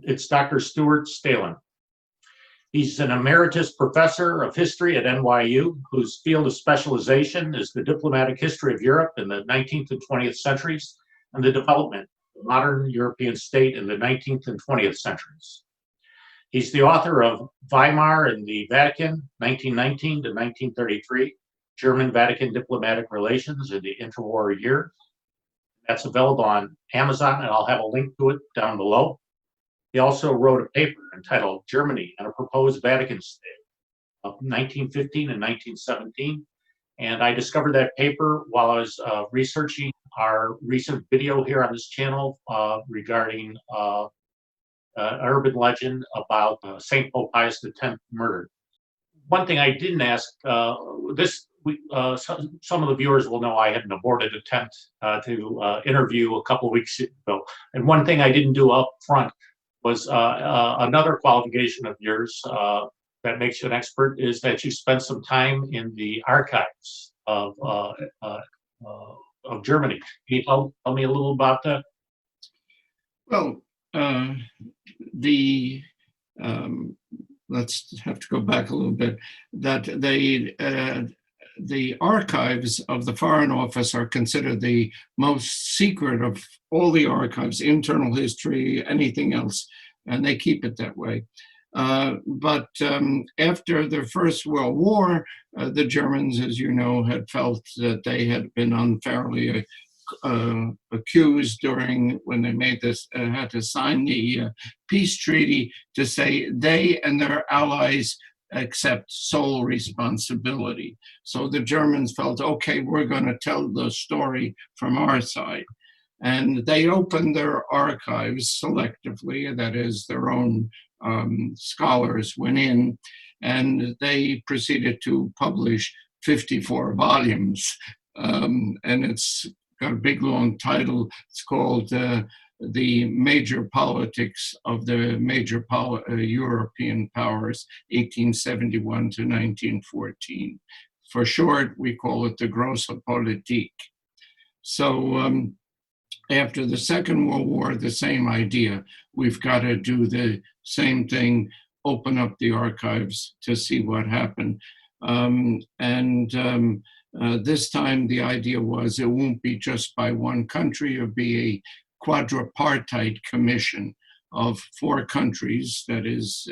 It's Dr. Stewart Stehlin. He's an emeritus professor of history at NYU, whose field of specialization is the diplomatic history of Europe in the 19th and 20th centuries and the development of modern European state in the 19th and 20th centuries. He's the author of Weimar and the Vatican, 1919 to 1933, German-Vatican diplomatic relations in the interwar years. That's available on Amazon, and I'll have a link to it down below. He also wrote a paper entitled Germany and a Proposed Vatican State of 1915 and 1917. And I discovered that paper while I was researching our recent video here on this channel regarding urban legend about St. Pope Pius X murder. One thing I didn't ask, some of the viewers will know I had an aborted attempt to interview a couple of weeks ago. And one thing I didn't do up front was another qualification of yours that makes you an expert is that you spent some time in the archives of Germany. Can you tell me a little about that? Well, let's have to go back a little bit. That the archives of the Foreign Office are considered the most secret of all the archives, internal history, anything else, and they keep it that way. But after the First World War, the Germans, as you know, had felt that they had been unfairly accused when they made this, had to sign the peace treaty to say they and their allies accept sole responsibility. So the Germans felt, okay, we're going to tell the story from our side. And they opened their archives selectively, that is, their own scholars went in, and they proceeded to publish 54 volumes. And it's got a big, long title. It's called The Major Politics of the Major European Powers, 1871 to 1914. For short, we call it the Grosse Politik. So after the Second World War, the same idea. We've got to do the same thing, open up the archives to see what happened. This time the idea was it won't be just by one country, it'll be a quadripartite commission of 4 countries, that is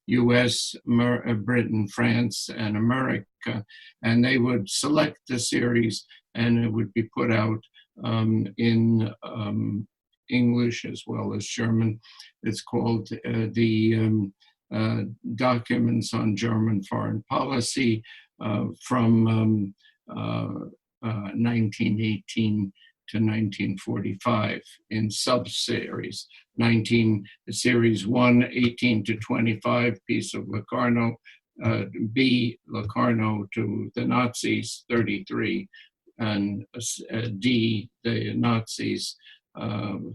US, Britain, France, and America, and they would select the series and it would be put out in English as well as German. It's called the Documents on German Foreign Policy from 1918 to 1945 in sub-series. Series 1, 18 to 25, Peace of Locarno, B, Locarno to the Nazis, 33, and D, the Nazis,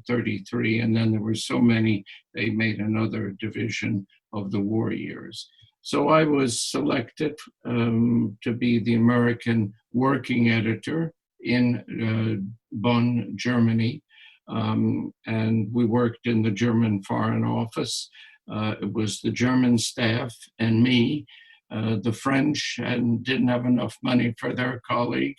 33. And then there were so many, they made another division of the war years. So I was selected to be the American working editor in Bonn, Germany. And we worked in the German Foreign Office. It was the German staff and me. The French didn't have enough money for their colleague,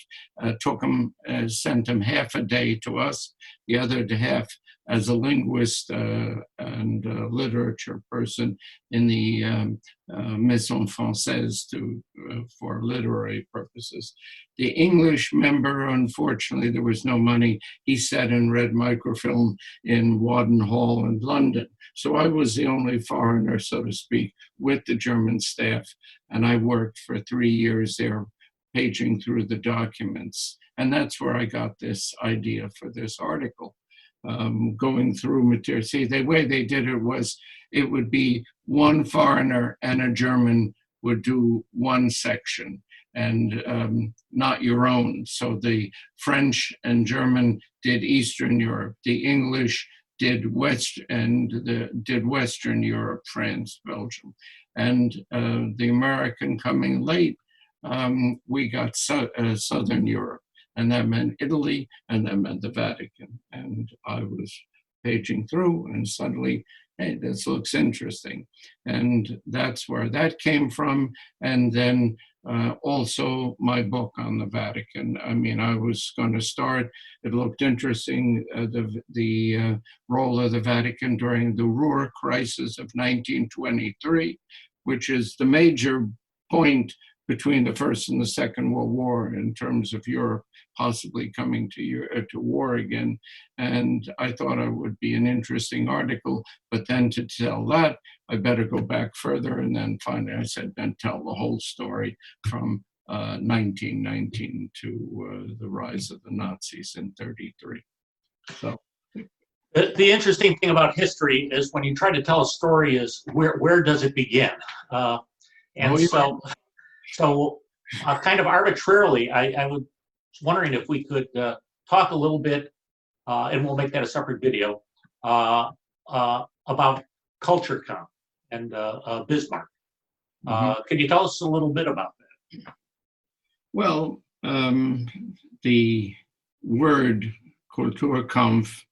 sent him half a day to us, the other half as a linguist and literature person in the Maison Française for literary purposes. The English member, unfortunately, there was no money. He sat and read microfilm in Wadden Hall in London. So I was the only foreigner, so to speak, with the German staff. And I worked for 3 years there, paging through the documents. And that's where I got this idea for this article. Going through material. See, the way they did it was, it would be one foreigner and a German would do one section and not your own. So the French and German did Eastern Europe. The English did Western Europe, France, Belgium. And the American coming late, we got Southern Europe. And that meant Italy, and that meant the Vatican. And I was paging through, and suddenly hey, this looks interesting. And that's where that came from. And then also my book on the Vatican. I mean, I was going to start, it looked interesting, the role of the Vatican during the Ruhr crisis of 1923, which is the major point between the First and the Second World War in terms of Europe possibly coming to war again. And I thought it would be an interesting article, but then to tell that, I better go back further. And then finally I said, then tell the whole story from 1919 to the rise of the Nazis in 33. So. The interesting thing about history is when you try to tell a story is where does it begin? So kind of arbitrarily, I was wondering if we could talk a little bit, and we'll make that a separate video, about Kulturkampf and Bismarck. Could you tell us a little bit about that? Well, the word Kulturkampf,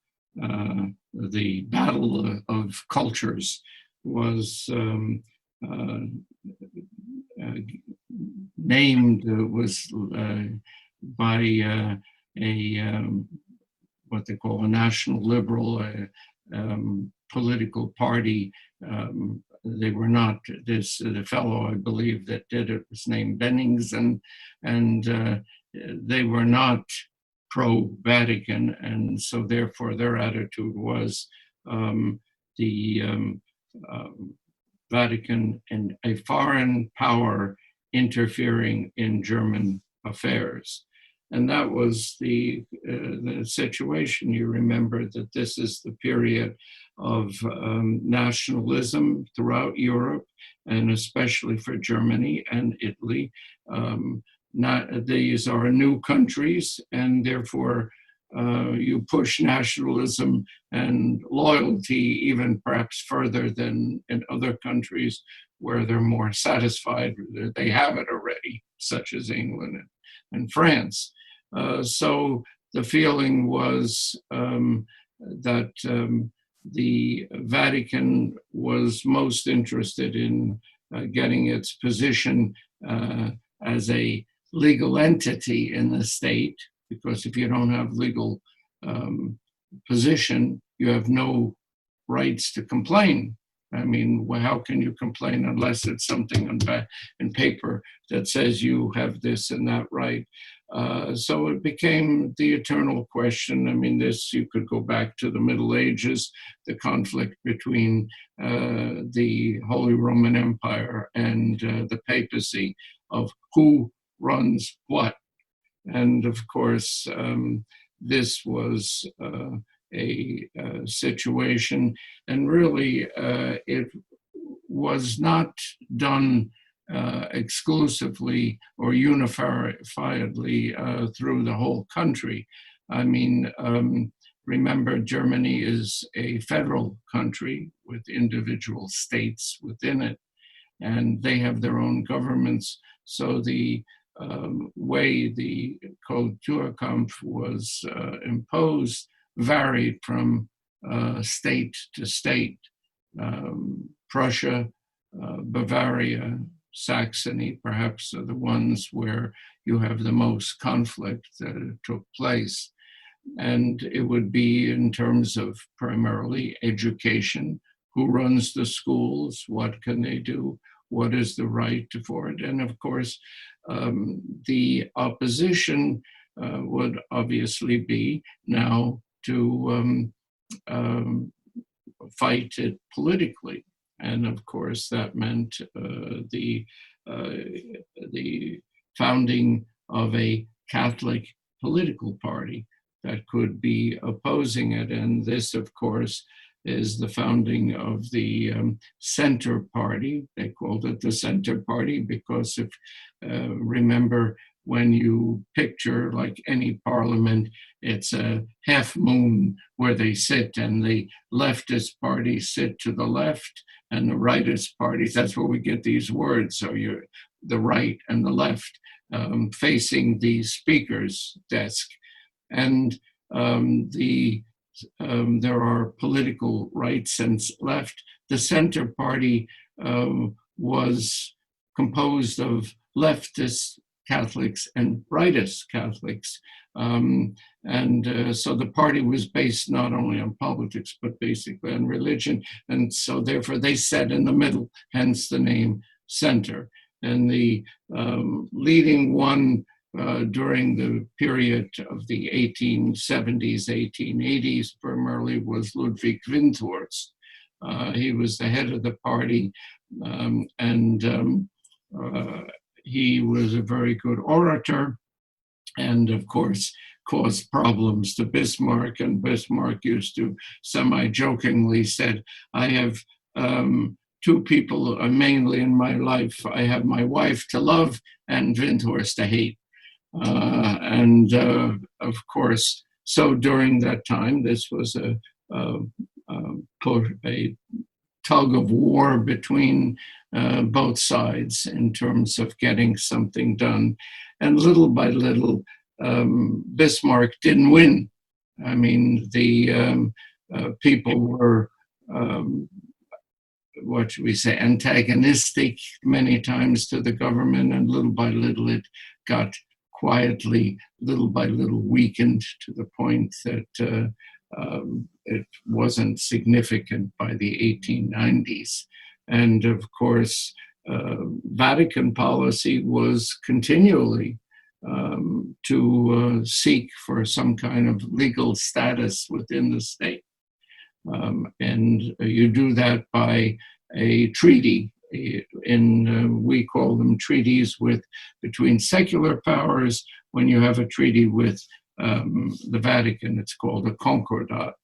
the battle of cultures, was named by what they call a national liberal political party. They were not this. The fellow, I believe, that did it was named Bennings, and they were not pro-Vatican, and so therefore their attitude was the Vatican and a foreign power interfering in German affairs. And that was the situation. You remember that this is the period of nationalism throughout Europe, and especially for Germany and Italy. These are new countries, and therefore you push nationalism and loyalty even perhaps further than in other countries where they're more satisfied that they have it already, such as England and France. So the feeling was that the Vatican was most interested in getting its position as a legal entity in the state, because if you don't have legal position, you have no rights to complain. I mean, how can you complain unless it's something in paper that says you have this and that right? So it became the eternal question. I mean, you could go back to the Middle Ages, the conflict between the Holy Roman Empire and the papacy of who runs what. And of course, this was a situation, and really it was not done exclusively or unifiedly through the whole country. I mean, remember, Germany is a federal country with individual states within it, and they have their own governments. So the way the Kulturkampf was imposed varied from state to state. Prussia, Bavaria, Saxony, perhaps, are the ones where you have the most conflict that took place. And it would be in terms of primarily education, who runs the schools, what can they do, what is the right for it. And of course, the opposition would obviously be now to fight it politically. And of course, that meant the founding of a Catholic political party that could be opposing it. And this, of course, is the founding of the Center Party. They called it the Center Party because if, remember, when you picture like any parliament, it's a half moon where they sit, and the leftist parties sit to the left and the rightist parties, that's where we get these words. So you're the right and the left facing the speaker's desk. And the there are political rights and left. The Center Party was composed of leftist Catholics and rightist Catholics. So the party was based not only on politics, but basically on religion. And so therefore they sat in the middle, hence the name Center. And the leading one during the period of the 1870s, 1880s, primarily was Ludwig Windthorst. He was the head of the party, he was a very good orator, and of course caused problems to Bismarck. And Bismarck used to semi-jokingly said, "I have two people mainly in my life. I have my wife to love and Windthorst to hate." Of course, so during that time, this was a tug of war between both sides in terms of getting something done. And little by little, Bismarck didn't win. I mean, the people were, what should we say, antagonistic many times to the government, and little by little it got quietly, little by little, weakened to the point that it wasn't significant by the 1890s. And of course, Vatican policy was continually to seek for some kind of legal status within the state. And you do that by a treaty. We call them treaties between secular powers. When you have a treaty with the Vatican, it's called a concordat,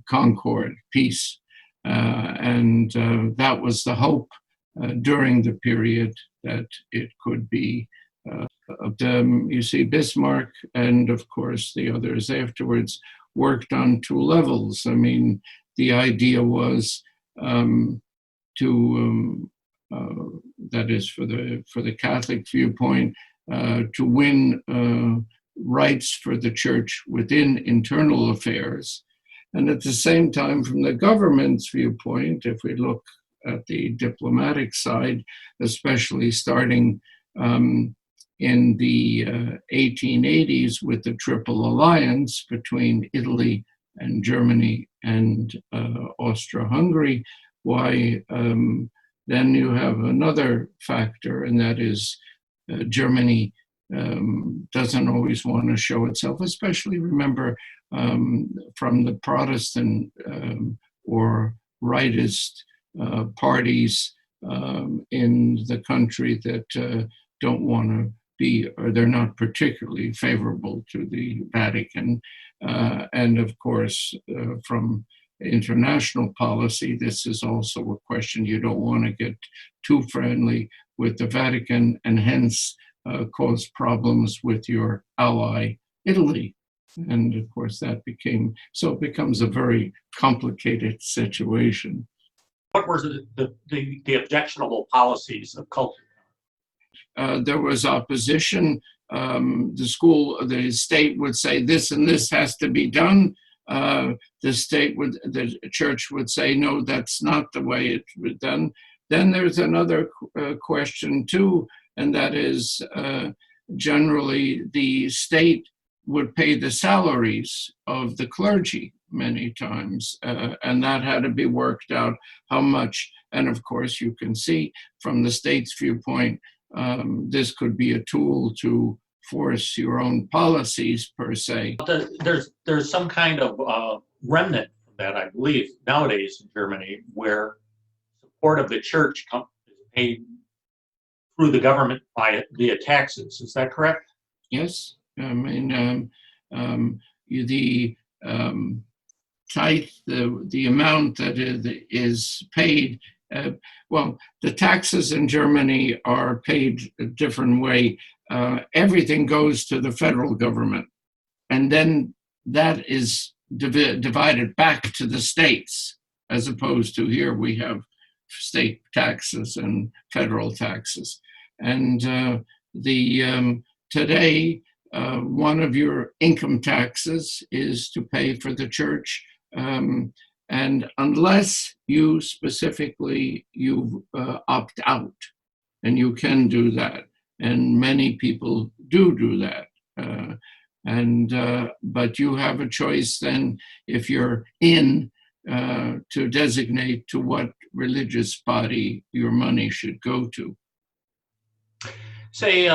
concord, peace. That was the hope during the period that it could be. You see, Bismarck and, of course, the others afterwards worked on two levels. I mean, the idea was that is for the Catholic viewpoint, to win rights for the church within internal affairs. And at the same time, from the government's viewpoint, if we look at the diplomatic side, especially starting in the 1880s with the Triple Alliance between Italy and Germany and Austria-Hungary, then you have another factor, and that is Germany doesn't always want to show itself, especially, remember, from the Protestant or rightist parties in the country that don't want to be, or they're not particularly favorable to the Vatican. And of course, from international policy, this is also a question. You don't want to get too friendly with the Vatican and hence cause problems with your ally, Italy. And of course that it becomes a very complicated situation. What were the objectionable policies of Kulturkampf? There was opposition. The state would say this and this has to be done. The church would say, no, that's not the way it was done. Then there's another question too, and that is generally the state would pay the salaries of the clergy many times, and that had to be worked out how much. And of course, you can see from the state's viewpoint, this could be a tool to force your own policies per se. There's some kind of remnant of that, I believe, nowadays in Germany, where support of the church is paid through the government via taxes. Is that correct? Yes. I mean, the tithe, the amount that is paid, well, the taxes in Germany are paid a different way. Everything goes to the federal government, and then that is divided back to the states, as opposed to here we have state taxes and federal taxes. And today, one of your income taxes is to pay for the church. And unless you specifically opt out, and you can do that, and many people do that. But you have a choice then, if you're in, to designate to what religious body your money should go to. Say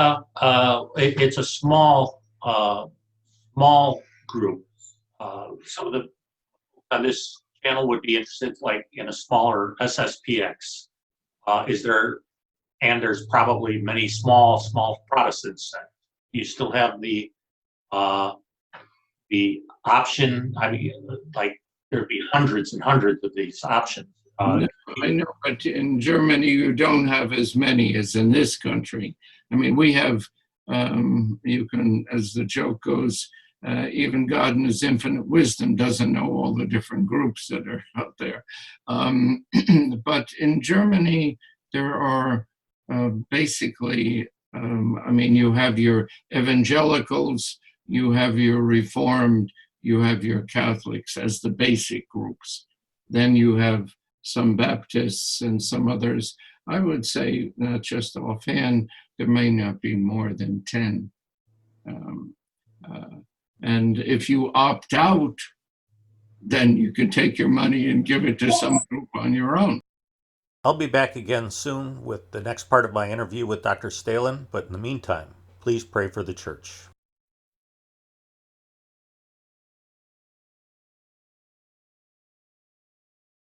it's a small group. Some of the on this channel would be interested, like in a smaller SSPX. There's probably many small Protestants. You still have the option. I mean, like there'd be hundreds and hundreds of these options. I know, but in Germany, you don't have as many as in this country. I mean, we have, you can, as the joke goes, even God in his infinite wisdom doesn't know all the different groups that are out there. But in Germany, there are basically, I mean, you have your evangelicals, you have your Reformed, you have your Catholics as the basic groups. Then you have some Baptists and some others. I would say, not just offhand, there may not be more than 10. And if you opt out, then you can take your money and give it to some group on your own. I'll be back again soon with the next part of my interview with Dr. Stehlin, but in the meantime, please pray for the church.